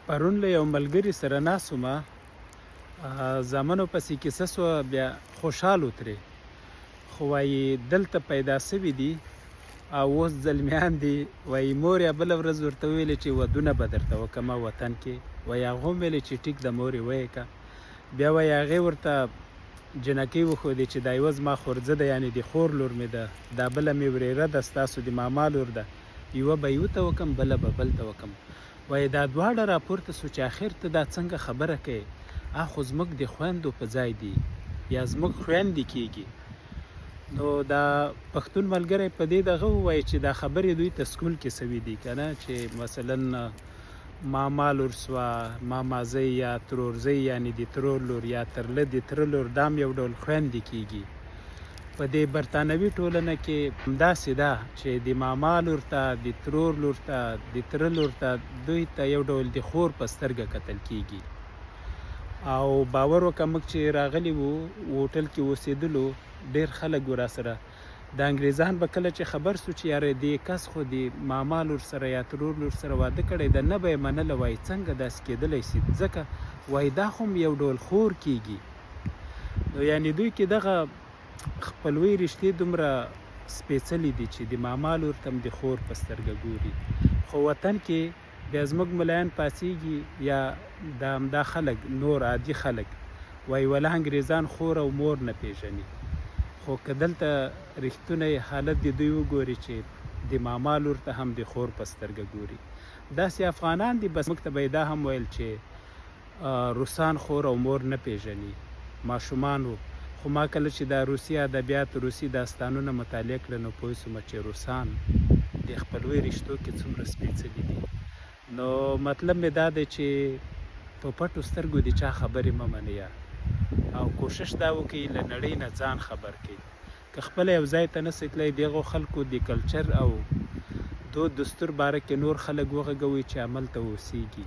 پرون له یو ملګري سره ناست ومه، زامنو پسې کیسه سوه، بیا خوشحال و ترې. خو وایي دلته پیدا سوي دي او اوس زلمیان دي. وایي مور یې بله ورځ ورته وویلې چې ودونه به درته وکړمه وطن کې. وایي هغه هم ویلې چې ټیک د مورې ویې که. بیا وایي هغې ورته جنکۍ وښودې چې دا یوه زما خورزه ده، یعنې د خور لور مې ده، دا بله مې ورېره ده، ستاسو د ماما لور ده. یوه به یو ته وکم، بله به بل ته وکم. وایي دا دواړه راپورته سو چې آخر ته دا څنګه خبره کوې؟ خو زموږ د خویندو په ځای دي یا زموږ خویندې کېږي. نو دا پښتون ملګری په دې دغه ووایي چې دا خبرې دوی ته سکول کې سوي دي که نه، چې مثلا ماما لور سوه، مامازۍ یا ترورزۍ، یعنې د ترور لور یا ترله د تره لور، دا هم یو ډول خویندې کېږي. په دې برطانوي ټولنه کې همداسې ده چې د ماما لور ته، د ترور لور ته، د تره لور ته، دوی ته یو ډول د خور په سترګه کتل کېږي. او باور وکړه موږ چې راغلي وو هوټل کې اوسېدلو، ډېر خلک و راسره. د انګریزان به کله چې خبر سو چې یاره دې کس خو د ماما لور سره یا ترور لور سره واده کړی ده، نه به یې منله. وایي څنګه داسې کېدلی سي؟ ځکه وایي دا خو هم یو ډول خور کېږي. نو یعنې دوی کې دغه خپلوي رشتې دومره سپېڅلي دي چې د ماما لور ته هم د خور په سترګه ګوري. خو وطن کې بیا زموږ ملایان پاڅېږي یا دا همدا خلک، نور عادي خلک، وایي ولا انګریزان خور او مور نه پېژني. خو که دلته رښتونی حالت د دوی وګوري چې د ماما لور ته هم د خور په سترګه ګوري. داسې افغانان دي، بس موږ ته به یې دا هم ویل چې روسان خور او مور نه پېژني. ماشومان وو، خو ما کله چې دا روسي ادبیات، روسي داستانونه مطالعه کړه، نو پوه سومه چې روسان د خپلوي رشتو کې څومره سپېڅلي دي. نو مطلب مې دا دی چې په پټو سترګو د چا خبرې مه منئ، او کوشش دا وکړئ له نړۍ نه ځان خبر کړئ. که خپله یو ځای ته نسئ تللی، د هغو خلکو د کلچر او دود دستور باره کې نور خلک وغږوئ چې عمل ته اوسیږي.